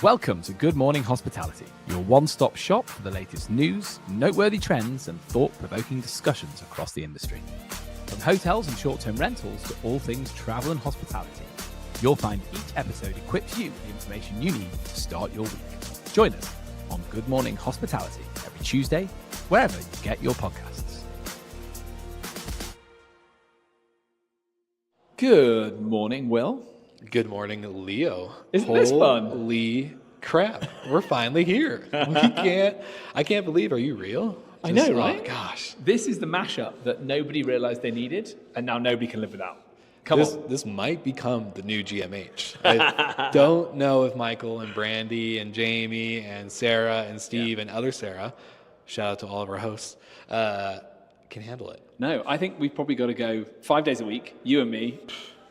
Welcome to Good Morning Hospitality, your one-stop shop for the latest news, noteworthy trends, and thought-provoking discussions across the industry. From hotels and short-term rentals to all things travel and hospitality, you'll find each episode equips you with the information you need to start your week. Join us on Good Morning Hospitality every Tuesday, wherever you get your podcasts. Good morning, Will. Good morning, Leo. Isn't this fun? Holy crap. We're finally here. I can't believe, are you real? I know, right? Oh, gosh. This is the mashup that nobody realized they needed, and now nobody can live without. Come on. This might become the new GMH. I don't know if Michael and Brandy and Jamie and Sarah and Steve and other Sarah, shout out to all of our hosts, can handle it. No, I think we've probably got to go 5 days a week, you and me,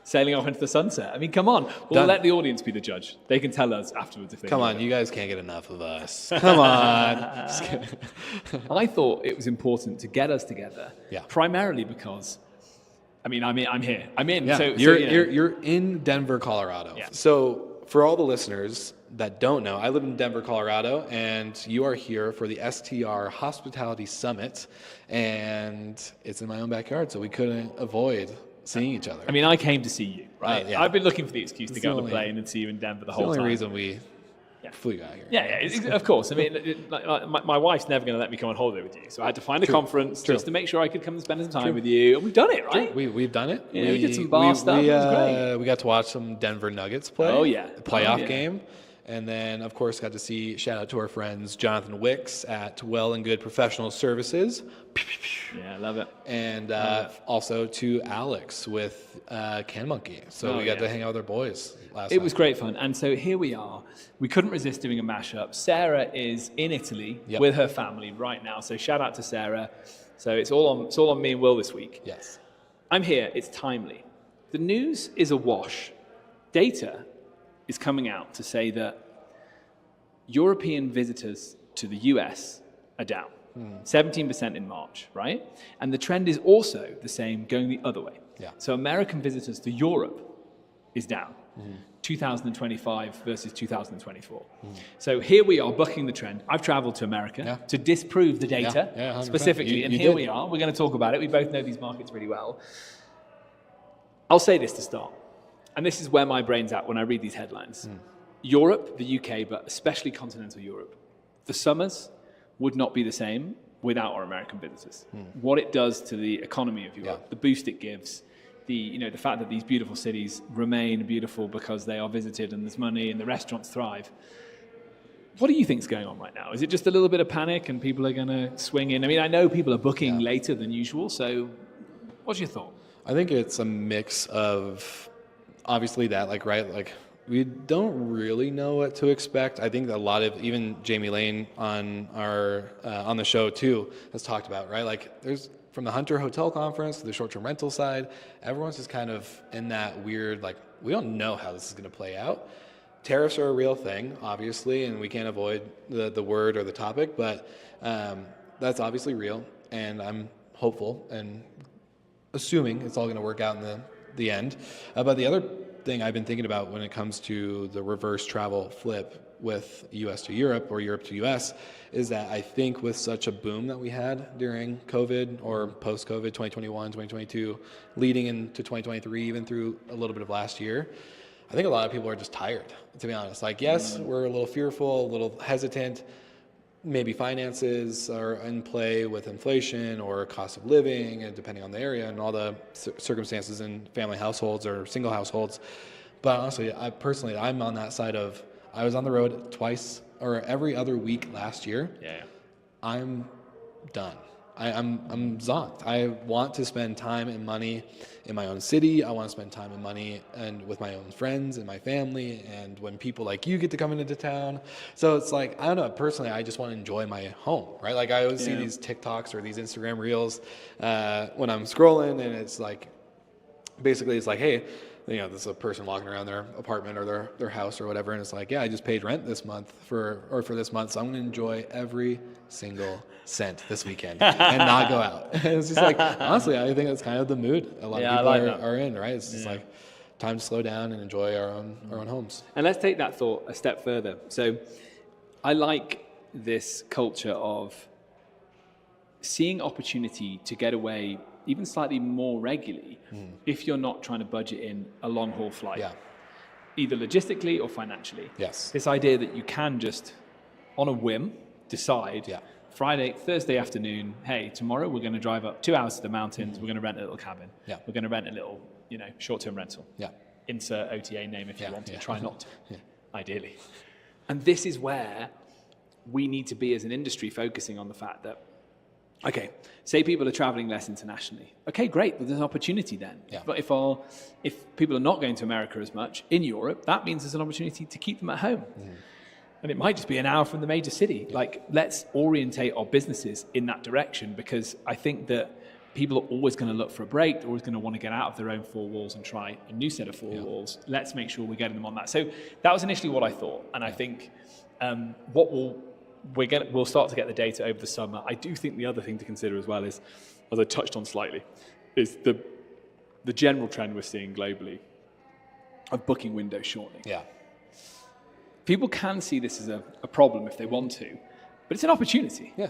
sailing off into the sunset. I mean, come on. We'll let the audience be the judge. They can tell us afterwards if they Come on, you guys can't get enough of us. Come on. Just kidding. I thought it was important to get us together, primarily because, I'm here. I'm in. Yeah. So, you're in Denver, Colorado. Yeah. So for all the listeners that don't know, I live in Denver, Colorado, and you are here for the STR Hospitality Summit, and it's in my own backyard, so we couldn't avoid seeing each other. I mean, I came to see you, right? Yeah. I've been looking for the excuse to get on the plane and see you in Denver the whole time. The only reason we flew out here. Yeah, of course. I mean, my wife's never going to let me come on holiday with you, so I had to find a conference just to make sure I could come and spend some time with you. And we've done it, right? We've done it. Yeah, we did some bar stuff. It was great. We got to watch some Denver Nuggets play. Oh, yeah. The playoff game. And then, of course, got to see, shout out to our friends, Jonathan Wicks at Well and Good Professional Services. Yeah, I love it. And also to Alex with Can Monkey. So we got to hang out with our boys last night. It was great fun. And so here we are. We couldn't resist doing a mashup. Sarah is in Italy with her family right now. So shout out to Sarah. So it's all on me and Will this week. Yes. I'm here. It's timely. The news is awash. Data is coming out to say that European visitors to the US are down. 17% in March, right? And the trend is also the same going the other way. Yeah. So American visitors to Europe is down, 2025 versus 2024. So here we are bucking the trend. I've traveled to America to disprove the data specifically, and here we are. We're going to talk about it. We both know these markets really well. I'll say this to start, and this is where my brain's at when I read these headlines. Europe, the UK, but especially continental Europe, the summers would not be the same without our American visitors. What it does to the economy of Europe, the boost it gives, the fact that these beautiful cities remain beautiful because they are visited and there's money and the restaurants thrive. What do you think is going on right now? Is it just a little bit of panic and people are going to swing in? I mean, I know people are booking later than usual, so what's your thought? I think it's a mix of obviously that, we don't really know what to expect. I think that a lot of, even Jamie Lane on the show too has talked about, right? Like there's from the Hunter Hotel Conference to the short-term rental side, everyone's just kind of in that weird, we don't know how this is going to play out. Tariffs are a real thing, obviously, and we can't avoid the word or the topic, but that's obviously real, and I'm hopeful and assuming it's all going to work out in the end. But the other thing I've been thinking about when it comes to the reverse travel flip with US to Europe or Europe to US is that I think with such a boom that we had during COVID or post-COVID 2021, 2022, leading into 2023, even through a little bit of last year, I think a lot of people are just tired, to be honest. Yes, we're a little fearful, a little hesitant. Maybe finances are in play with inflation or cost of living, and depending on the area and all the circumstances in family households or single households. But honestly, I'm on that side of, I was on the road twice or every other week last year. I'm done. I'm zonked. I want to spend time and money in my own city. I want to spend time and money and with my own friends and my family, and when people like you get to come into town. So it's I don't know, personally, I just want to enjoy my home, right? I always see these TikToks or these Instagram reels when I'm scrolling, and it's basically it's hey, there's a person walking around their apartment or their house or whatever, and it's I just paid rent this month for this month, so I'm going to enjoy every single cent this weekend and not go out. And it's just honestly, I think that's kind of the mood a lot of people are in, right? It's just time to slow down and enjoy our own homes. And let's take that thought a step further. So I like this culture of seeing opportunity to get away even slightly more regularly if you're not trying to budget in a long haul flight, either logistically or financially. Yes. This idea that you can just, on a whim, decide Thursday afternoon, hey, tomorrow we're going to drive up 2 hours to the mountains, we're going to rent a little cabin, we're going to rent a little, short-term rental. Insert OTA name if you want to, try not to, ideally. And this is where we need to be as an industry focusing on the fact that, okay, say people are traveling less internationally. Okay, great, there's an opportunity then. But if people are not going to America as much in Europe, that means there's an opportunity to keep them at home. And it might just be an hour from the major city. Like, let's orientate our businesses in that direction, because I think that people are always going to look for a break. They're always going to want to get out of their own four walls and try a new set of four walls. Let's make sure we're getting them on that. So that was initially what I thought. And I think we'll start to get the data over the summer. I do think the other thing to consider as well is, as I touched on slightly, is the general trend we're seeing globally of booking windows shortening. People can see this as a problem if they want to, but it's an opportunity. You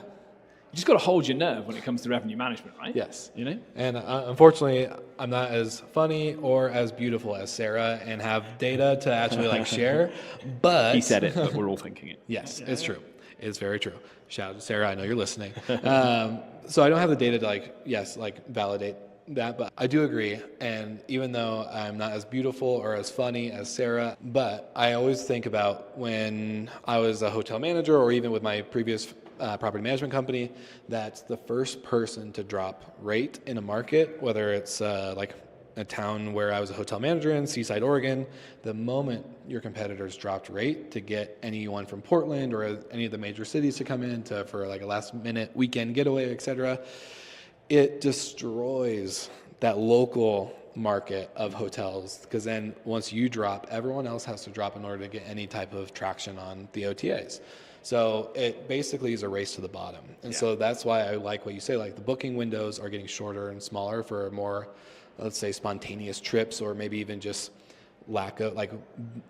just got to hold your nerve when it comes to revenue management, right? Yes. And unfortunately, I'm not as funny or as beautiful as Sarah and have data to actually share. But he said it, but we're all thinking it. Yes, it's true. It's very true. Shout out to Sarah. I know you're listening. So I don't have the data to validate that, but I do agree. And even though I'm not as beautiful or as funny as Sarah, but I always think about when I was a hotel manager, or even with my previous property management company, that's the first person to drop rate in a market, whether it's a town where I was a hotel manager in, Seaside, Oregon. The moment your competitors dropped rate to get anyone from Portland or any of the major cities to come in for a last minute weekend getaway, etc., it destroys that local market of hotels, because then once you drop, everyone else has to drop in order to get any type of traction on the OTAs. So it basically is a race to the bottom. And so that's why I like what you say, the booking windows are getting shorter and smaller for more, let's say, spontaneous trips, or maybe even just lack of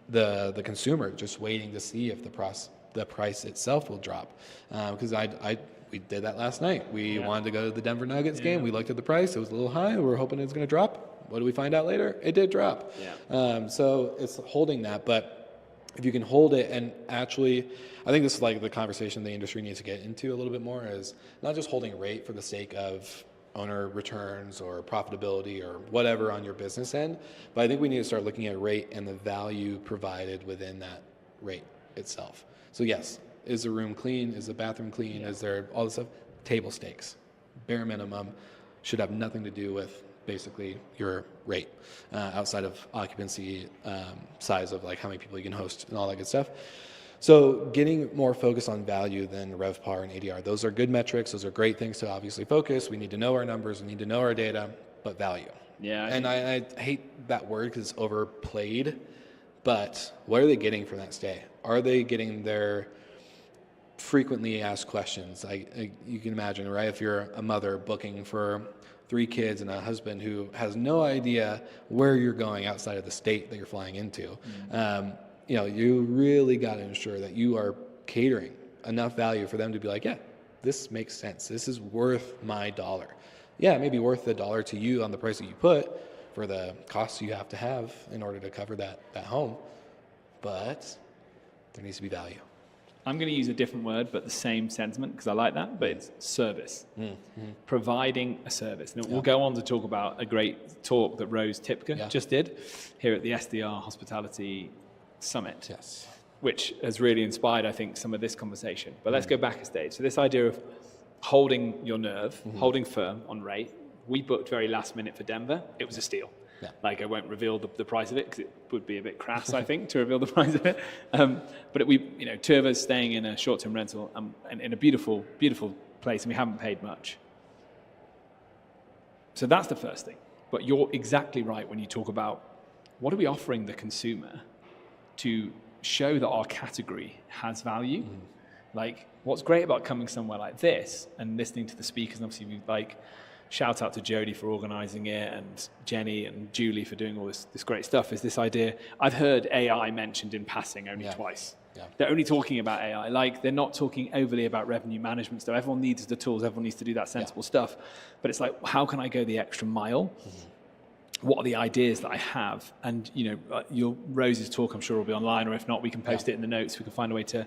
the consumer just waiting to see if the price itself will drop. Because we did that last night. We wanted to go to the Denver Nuggets game. We looked at the price. It was a little high. We were hoping it was going to drop. What did we find out later? It did drop. So it's holding that. But if you can hold it, and actually, I think this is the conversation the industry needs to get into a little bit more, is not just holding rate for the sake of owner returns or profitability or whatever on your business end, but I think we need to start looking at rate and the value provided within that rate itself. So yes, is the room clean? Is the bathroom clean? Is there all this stuff? Table stakes, bare minimum, should have nothing to do with basically your rate outside of occupancy, size of how many people you can host and all that good stuff. So getting more focused on value than RevPAR and ADR. Those are good metrics. Those are great things to obviously focus. We need to know our numbers. We need to know our data, but value. And I hate that word because it's overplayed, but what are they getting from that stay? Are they getting their frequently asked questions? You can imagine, right? If you're a mother booking for 3 kids and a husband who has no idea where you're going outside of the state that you're flying into, you really got to ensure that you are catering enough value for them to be like, yeah, this makes sense. This is worth my dollar. Yeah, it may be worth the dollar to you on the price that you put for the costs you have to have in order to cover that home, but there needs to be value. I'm going to use a different word, but the same sentiment, because I like that, but it's service. Providing a service. Now, we'll go on to talk about a great talk that Rose Tipka just did here at the STR Hospitality Summit, which has really inspired, I think, some of this conversation. But let's go back a stage. So this idea of holding your nerve, holding firm on rate. We booked very last minute for Denver. It was a steal. I won't reveal the price of it because it would be a bit crass, I think, to reveal the price of it. But two of us staying in a short-term rental and in a beautiful, beautiful place, and we haven't paid much. So that's the first thing. But you're exactly right when you talk about what are we offering the consumer to show that our category has value. What's great about coming somewhere like this and listening to the speakers, and obviously shout out to Jody for organizing it, and Jenny and Julie for doing all this great stuff, is this idea. I've heard AI mentioned in passing only twice. Yeah. They're only talking about AI. Like, they're not talking overly about revenue management stuff. Everyone needs the tools. Everyone needs to do that sensible stuff. But it's like, how can I go the extra mile? What are the ideas that I have? And, your Rose's talk, I'm sure, will be online, or if not, we can post it in the notes. We can find a way to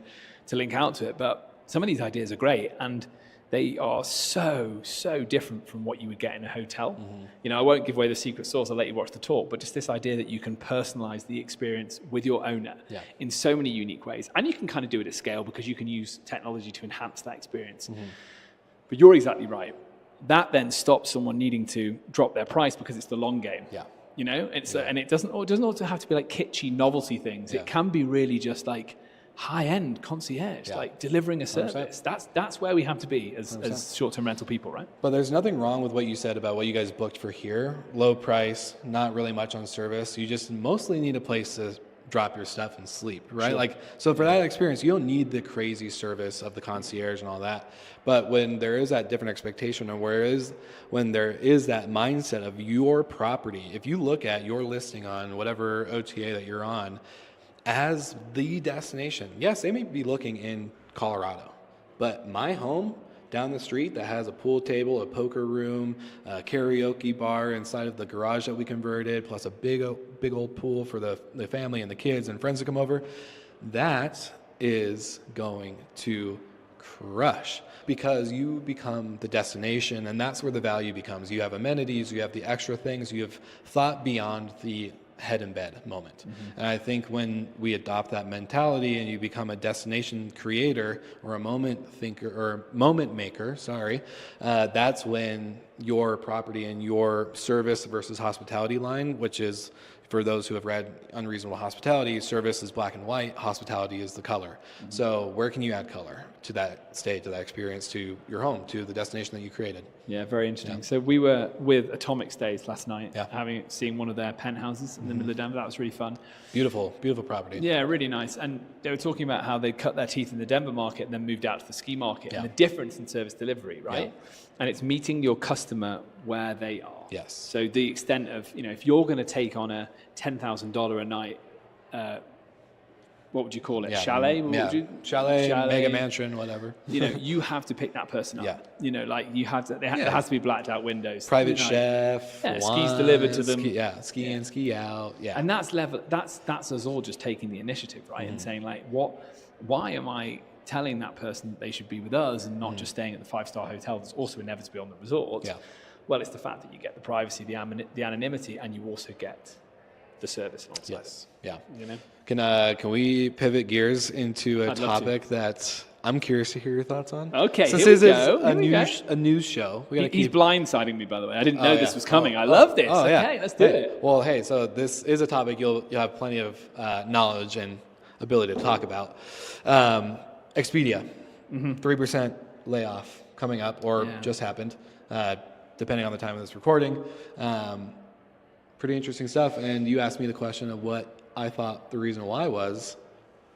link out to it. But some of these ideas are great, and they are so different from what you would get in a hotel. I won't give away the secret sauce. I'll let you watch the talk. But just this idea that you can personalize the experience with your owner in so many unique ways. And you can kind of do it at scale because you can use technology to enhance that experience. But you're exactly right. That then stops someone needing to drop their price because it's the long game. And it doesn't also have to be like kitschy novelty things. It can be really just like high-end concierge, like delivering a service. 100%. That's where we have to be as short-term rental people, right? But there's nothing wrong with what you said about what you guys booked for here. Low price, not really much on service. You just mostly need a place to drop your stuff and sleep, right? Sure. Like, so for that experience, you don't need the crazy service of the concierge and all that. But when there is that different expectation, and when there is that mindset of your property, if you look at your listing on whatever OTA that you're on as the destination, yes, they may be looking in Colorado, but my home down the street that has a pool table, a poker room, a karaoke bar inside of the garage that we converted, plus a big old pool for the family and the kids and friends to come over, that is going to crush because you become the destination, and that's where the value becomes. You have amenities, you have the extra things, you have thought beyond the head in bed moment. And I think when we adopt that mentality and you become a destination creator or a moment thinker or moment maker, that's when your property and your service versus hospitality line, which is, for those who have read Unreasonable Hospitality, service is black and white, hospitality is the color. So where can you add color to that state, to that experience, to your home, to the destination that you created? Yeah, very interesting. So we were with Atomic Stays last night, seeing one of their penthouses in the middle of Denver. That was really fun. Beautiful property. Yeah, really nice. And they were talking about how they cut their teeth in the Denver market and then moved out to the ski market, and the difference in service delivery, right? And it's meeting your customer where they are. Yes. So the extent of, if you're going to take on a $10,000 a night, what would you call it? Chalet? Chalet, mega mansion, whatever. You have to pick that person up. Like you have to. There has to be blacked out windows. Private chef. Wine, skis delivered to them. Ski in, ski out. Yeah. And that's us all just taking the initiative, right? And saying like, why am I telling that person that they should be with us and not just staying at the 5-star hotel that's also inevitably on the resort? Yeah. Well, it's the fact that you get the privacy, the anonymity, and you also get the service alongside. Yes. Yeah. Can we pivot gears into a I'd topic that I'm curious to hear your thoughts on? Okay. Since this is a news show, he's blindsiding me, by the way. I didn't know this was coming. I love this. Okay, let's do it. Well, so this is a topic you'll have plenty of knowledge and ability to talk about. Expedia, 3% layoff coming up, or just happened, depending on the time of this recording. Pretty interesting stuff. And you asked me the question of what I thought the reason why was.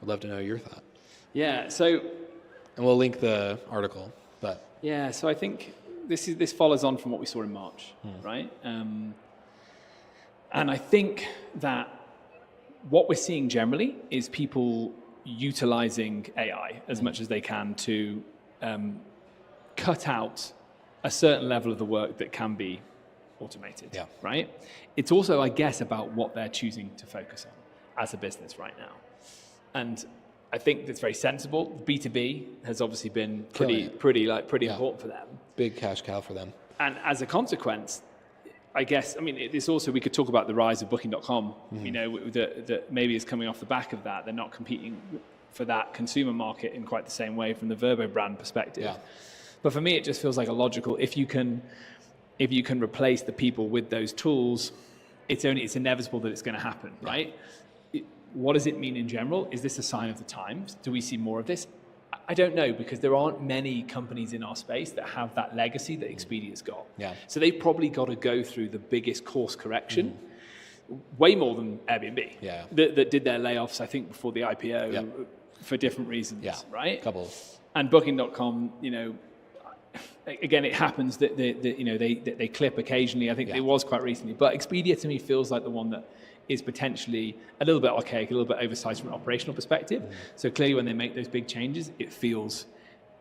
I'd love to know your thought. Yeah. So. And we'll link the article. But. Yeah. So I think this follows on from what we saw in March, right? And I think that what we're seeing generally is people utilizing AI as much as they can to cut out a certain level of the work that can be automated, right? It's also, I guess, about what they're choosing to focus on as a business right now. And I think it's very sensible. B2B has obviously been pretty important for them. Big cash cow for them. And as a consequence, I guess, it's also, we could talk about the rise of Booking.com, that maybe is coming off the back of that. They're not competing for that consumer market in quite the same way from the Vrbo brand perspective. Yeah. But for me, it just feels like a logical, if you can replace the people with those tools, it's inevitable that it's going to happen, right? What does it mean in general? Is this a sign of the times? Do we see more of this? I don't know, because there aren't many companies in our space that have that legacy that Expedia's got. Yeah. So they've probably got to go through the biggest course correction, way more than Airbnb, that did their layoffs, I think, before the IPO for different reasons, right? Couple. And Booking.com, again, it happens that they clip occasionally. I think it was quite recently, but Expedia to me feels like the one that is potentially a little bit archaic, a little bit oversized from an operational perspective. So clearly, when they make those big changes, it feels.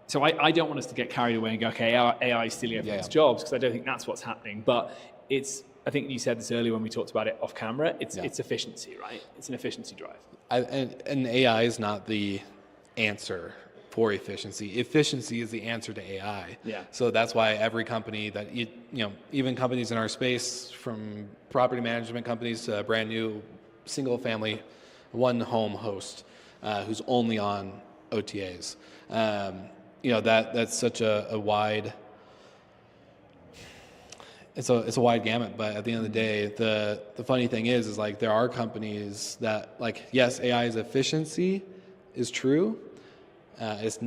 So I don't want us to get carried away and go, okay, AI is stealing everyone's jobs, because I don't think that's what's happening. But I think you said this earlier when we talked about it off camera. It's efficiency, right? It's an efficiency drive. And AI is not the answer for efficiency. Efficiency is the answer to AI. Yeah. So that's why every company that even companies in our space, from property management companies to brand new single family, one home host who's only on OTAs. That's such a wide. It's a wide gamut, but at the end of the day, the funny thing is like there are companies that, like, yes, AI's efficiency is true. It's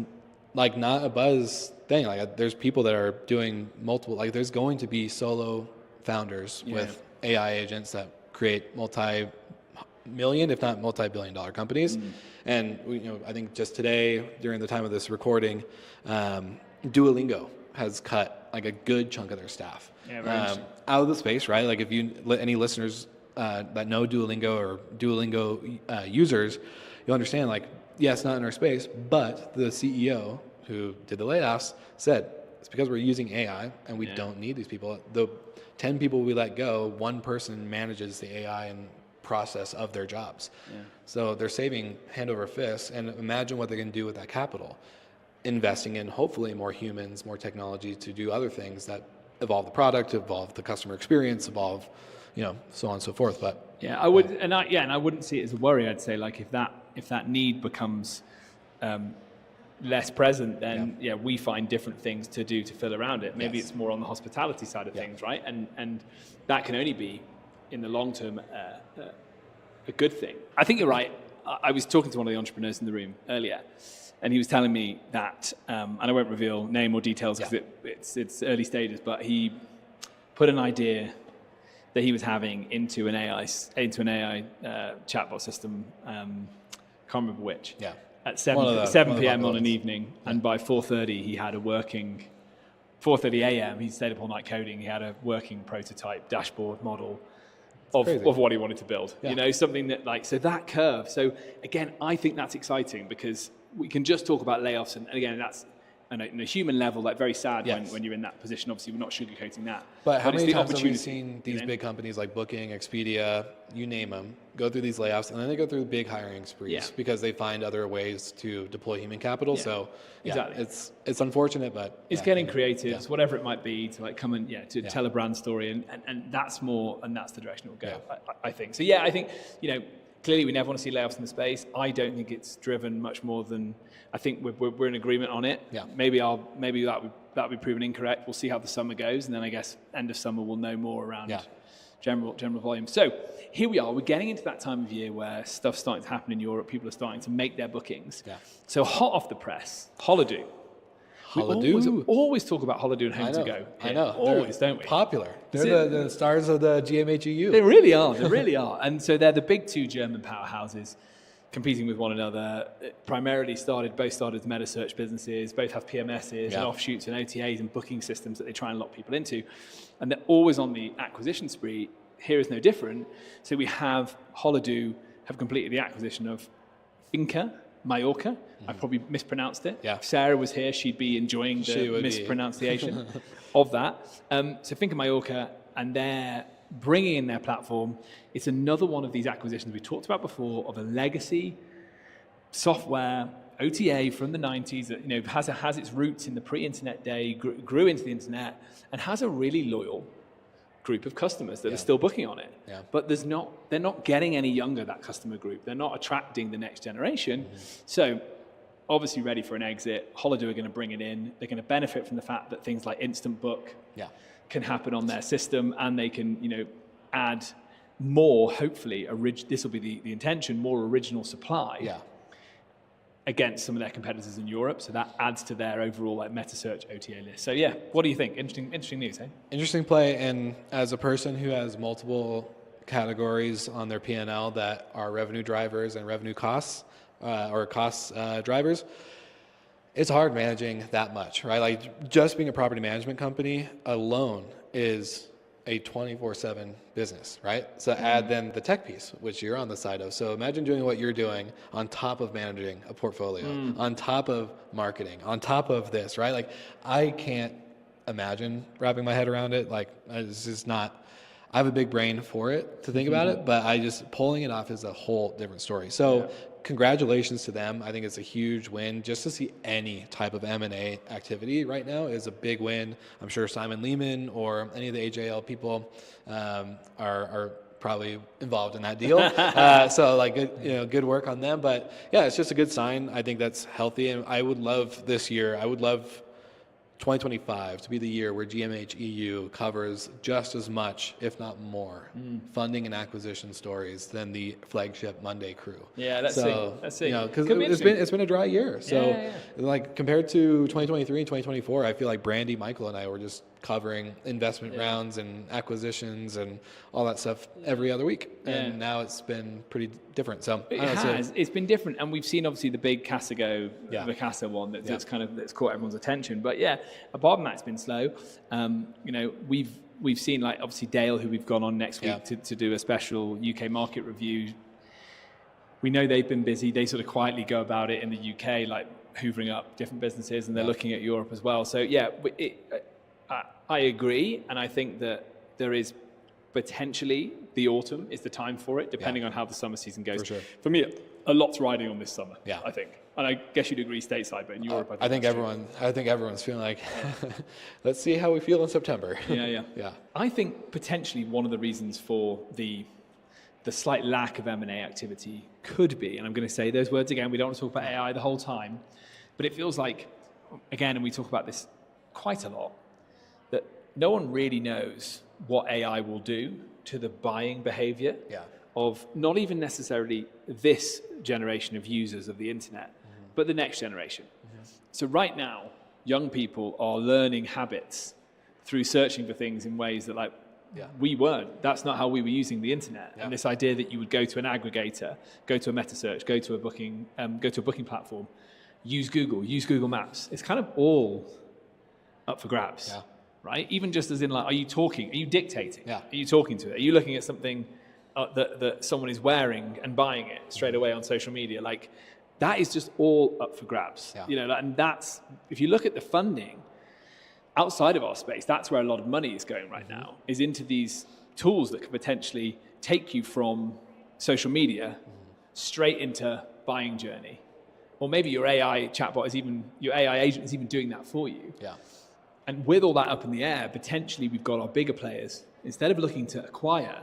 like not a buzz thing. Like there's people that are doing multiple. Like there's going to be solo founders with AI agents that create multi-million, if not multi-billion-dollar companies. And I think just today, during the time of this recording, Duolingo has cut like a good chunk of their staff out of the space, right? Like if any listeners that know Duolingo or Duolingo users, you'll understand, like, yes, not in our space, but the CEO who did the layoffs said, it's because we're using AI and we don't need these people. The 10 people we let go, one person manages the AI and process of their jobs. So they're saving hand over fist, and imagine what they can do with that capital. Investing in hopefully more humans, more technology to do other things that evolve the product, evolve the customer experience, evolve, so on and so forth. But I would, and I wouldn't see it as a worry. I'd say, like, if that need becomes less present, then we find different things to do to fill around it. Maybe it's more on the hospitality side of things, right? And that can only be in the long term a good thing. I think you're right. I was talking to one of the entrepreneurs in the room earlier, and he was telling me that, and I won't reveal name or details because it's early stages, but he put an idea that he was having into an AI chatbot system. Can't remember which. At 7 p.m. on an evening, and by 4:30 he had 4:30 a.m. he stayed up all night coding. He had a working prototype dashboard model of what he wanted to build. Something that, like, so that curve. So again, I think that's exciting because we can just talk about layoffs, and again, that's on a human level, like, very sad when you're in that position. Obviously, we're not sugarcoating that. But how many times have we seen these big companies like Booking, Expedia, you name them, go through these layoffs, and then they go through big hiring sprees because they find other ways to deploy human capital. So exactly, it's unfortunate, but it's getting creative, whatever it might be, to like come and tell a brand story, and that's the direction it will go. I think so. I think clearly we never want to see layoffs in the space. I don't think it's driven much more than, I think we're in agreement on it. Maybe that'll be proven incorrect. We'll see how the summer goes, and then I guess end of summer we'll know more around general volume. So here we are. We're getting into that time of year where stuff's starting to happen in Europe. People are starting to make their bookings. So hot off the press, Holidu. We always talk about Holidu and Home to Go. I know. Always, don't we? Popular. They're the stars of the GMH EU. They really are. They really are. And so they're the big two German powerhouses competing with one another. Both started as meta search businesses, both have PMSs and offshoots and OTAs and booking systems that they try and lock people into. And they're always on the acquisition spree. Here is no different. So we have Holidu have completed the acquisition of Finca Mallorca. I probably mispronounced it. If Sarah was here, she'd be enjoying the mispronunciation of that. So Finca Mallorca, and they're bringing in their platform. It's another one of these acquisitions we talked about before of a legacy software OTA from the 90s that has its roots in the pre-internet day, grew into the internet, and has a really loyal group of customers that are still booking on it. But they're not getting any younger, that customer group. They're not attracting the next generation. So obviously ready for an exit. Holidu are going to bring it in. They're going to benefit from the fact that things like instant book can happen on their system, and they can add more, hopefully, this will be the intention, more original supply against some of their competitors in Europe. So that adds to their overall meta search OTA list. So what do you think? Interesting news, eh? Interesting play. And as a person who has multiple categories on their P&L that are revenue drivers and revenue costs or cost drivers, It's hard managing that much, right? Like just being a property management company alone is a 24/7 business, right? So add then the tech piece, which you're on the side of. So imagine doing what you're doing on top of managing a portfolio, on top of marketing, on top of this, right? Like I can't imagine wrapping my head around it. Like it's just not, I have a big brain for it to think about it, but I just pulling it off is a whole different story. So congratulations to them. I think it's a huge win. Just to see any type of M&A activity right now is a big win. I'm sure Simon Lehman or any of the AJL people are probably involved in that deal. So like, good work on them. But yeah, it's just a good sign. I think that's healthy. And I would love this year, I would love 2025 to be the year where GMH EU covers just as much, if not more, funding and acquisition stories than the flagship Monday crew. Yeah, let's see. Because it's been a dry year. So, like compared to 2023 and 2024, I feel like Brandy, Michael, and I were just covering investment rounds and acquisitions and all that stuff every other week. And now it's been pretty different. So it's been different, and we've seen obviously the big Vacasa one that's that's caught everyone's attention. But apart from that, it's been slow. We've seen like obviously Dale, who we've gone on next week to do a special UK market review. We know they've been busy. They sort of quietly go about it in the UK, like hoovering up different businesses, and they're looking at Europe as well. So I agree, and I think that there is potentially the autumn is the time for it, depending on how the summer season goes. For sure. For me, a lot's riding on this summer. Yeah. I think, and I guess you'd agree stateside, but in Europe, I think everyone's feeling like, let's see how we feel in September. Yeah. I think potentially one of the reasons for the slight lack of M&A activity could be, and I'm going to say those words again. We don't want to talk about AI the whole time, but it feels like, again, and we talk about this quite a lot, that no one really knows what AI will do to the buying behavior of not even necessarily this generation of users of the internet, but the next generation. So right now, young people are learning habits through searching for things in ways that we weren't. That's not how we were using the internet. And this idea that you would go to an aggregator, go to a meta search, go to a booking platform, use Google Maps. It's kind of all up for grabs. Right? Even just as in like, are you dictating? Are you talking to it? Are you looking at something that someone is wearing and buying it straight away on social media? Like that is just all up for grabs. And that's, if you look at the funding outside of our space, that's where a lot of money is going right now, is into these tools that could potentially take you from social media straight into buying journey. Or maybe your AI chatbot your AI agent is even doing that for you. And with all that up in the air, potentially we've got our bigger players, instead of looking to acquire,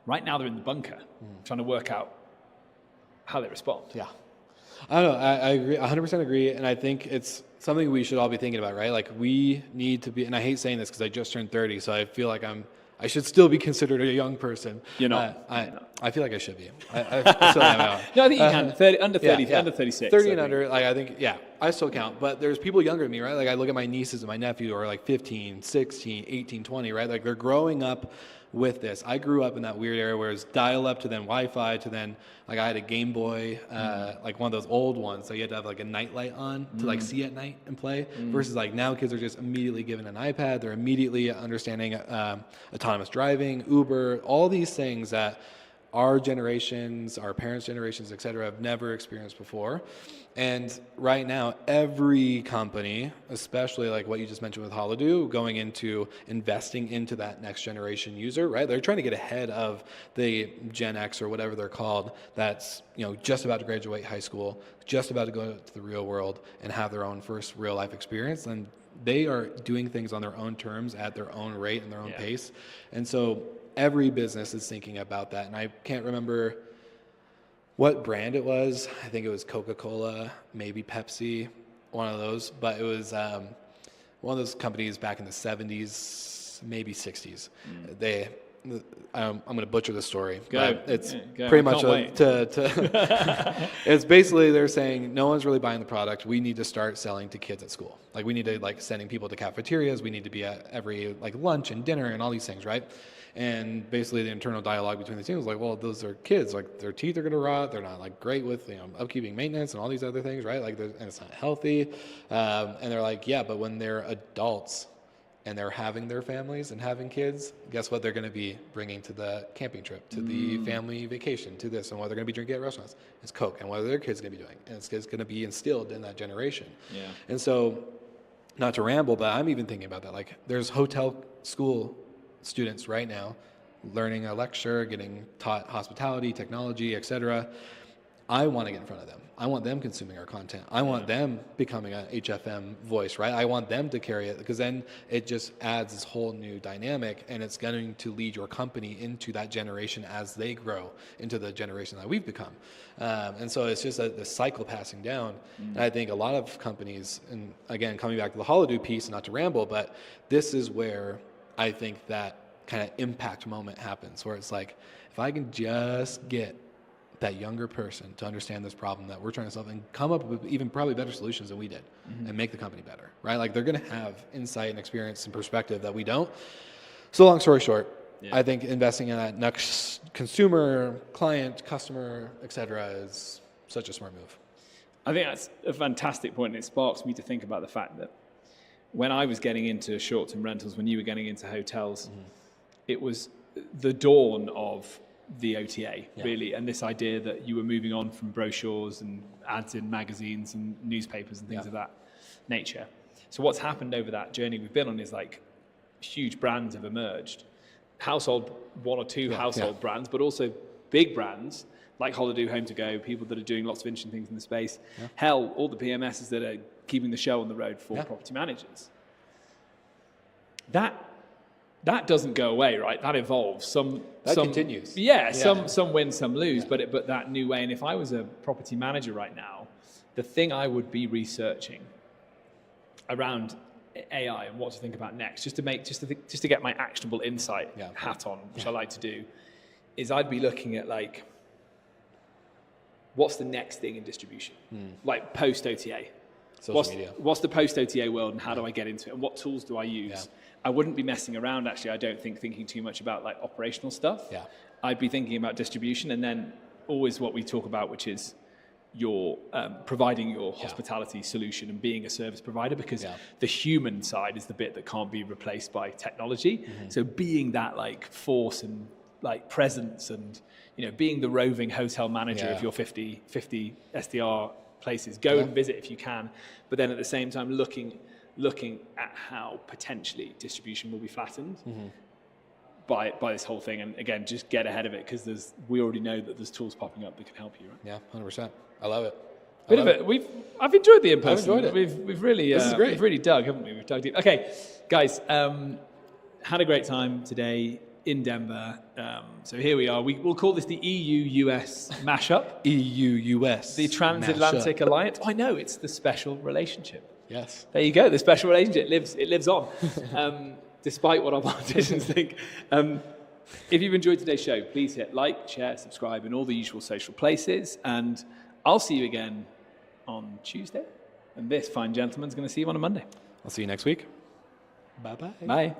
right now they're in the bunker, trying to work out how they respond. I don't know, I agree, 100% agree, and I think it's something we should all be thinking about, right? Like we need to be, and I hate saying this because I just turned 30, so I feel like I should still be considered a young person. You're not. I feel like I should be. I still am. No, I think you can. 30, under 30, under 36. 30 and under, like I think, I still count. But there's people younger than me, right? Like I look at my nieces and my nephew who are like 15, 16, 18, 20, right? Like they're growing up with this. I grew up in that weird era where it was dial-up to then Wi-Fi to then, like I had a Game Boy, like one of those old ones, so you had to have like a night light on to like see at night and play, versus like now kids are just immediately given an iPad, they're immediately understanding autonomous driving, Uber, all these things that our generations, our parents' generations, et cetera, have never experienced before. And right now, every company, especially like what you just mentioned with Holidu, going into investing into that next generation user, right? They're trying to get ahead of the Gen X or whatever they're called, that's just about to graduate high school, just about to go to the real world and have their own first real life experience. And they are doing things on their own terms, at their own rate and their own pace. And so every business is thinking about that. And I can't remember what brand it was. I think it was Coca-Cola, maybe Pepsi, one of those. But it was one of those companies back in the 70s, maybe 60s. I'm going to butcher the story. But it's pretty much it's basically they're saying no one's really buying the product. We need to start selling to kids at school. Like we need to like sending people to cafeterias. We need to be at every like lunch and dinner and all these things, right? And basically the internal dialogue between the teams was like, well, those are kids, like their teeth are going to rot. They're not like great with, upkeeping maintenance and all these other things, right? Like, and it's not healthy. And they're like, yeah, but when they're adults and they're having their families and having kids, guess what they're going to be bringing to the camping trip, to the family vacation, to this, and what they're going to be drinking at restaurants. It's Coke, and what are their kids going to be doing? And it's going to be instilled in that generation. Yeah. And so, not to ramble, but I'm even thinking about that. Like, there's hotel school students right now learning a lecture, getting taught hospitality, technology, etc. I want to get in front of them. I want them consuming our content. I want them becoming an HFM voice, right? I want them to carry it, because then it just adds this whole new dynamic, and it's going to lead your company into that generation as they grow into the generation that we've become. And so it's just the cycle passing down. And I think a lot of companies, and again, coming back to the Holidu piece, not to ramble, but this is where I think that kind of impact moment happens, where it's like, if I can just get that younger person to understand this problem that we're trying to solve and come up with even probably better solutions than we did, and make the company better, right? Like, they're going to have insight and experience and perspective that we don't. So long story short, I think investing in that next consumer, client, customer, etc. is such a smart move. I think that's a fantastic point, and it sparks me to think about the fact that when I was getting into short-term rentals, when you were getting into hotels, it was the dawn of the OTA, really, and this idea that you were moving on from brochures and ads in magazines and newspapers and things of that nature. So what's happened over that journey we've been on is, like, huge brands have emerged, one or two household brands, but also big brands like Holidu, Home to Go, people that are doing lots of interesting things in the space. Hell, all the PMSs that are keeping the show on the road for property managers. That doesn't go away, right? That evolves. Some continues. Some win, some lose, but that new way. And if I was a property manager right now, the thing I would be researching around AI and what to think about next, just to get my actionable insight hat on, which I like to do, is I'd be looking at, like, what's the next thing in distribution, like post OTA. Social media. What's the post OTA world, and how do I get into it, and what tools do I use? I wouldn't be messing around, actually. I don't thinking too much about, like, operational stuff. I'd be thinking about distribution, and then always what we talk about, which is your providing your hospitality solution and being a service provider, because the human side is the bit that can't be replaced by technology. So being that, like, force and, like, presence, and, being the roving hotel manager of your 50 STR places, go and visit if you can, but then at the same time looking at how potentially distribution will be flattened by this whole thing. And again, just get ahead of it, because we already know that there's tools popping up that can help you, right? Yeah, 100%. I love it. I've enjoyed the in-person. I've enjoyed it. We've really this is great. We've really dug, haven't we? We've dug deep. Okay, guys, had a great time today in Denver. So here we are. We'll call this the EU-US mashup. EU-US. The Transatlantic Alliance. Oh, I know, it's the special relationship. Yes. There you go. The special relationship lives on, despite what our politicians think. If you've enjoyed today's show, please hit like, share, subscribe in all the usual social places. And I'll see you again on Tuesday. And this fine gentleman's going to see you on a Monday. I'll see you next week. Bye-bye. Bye.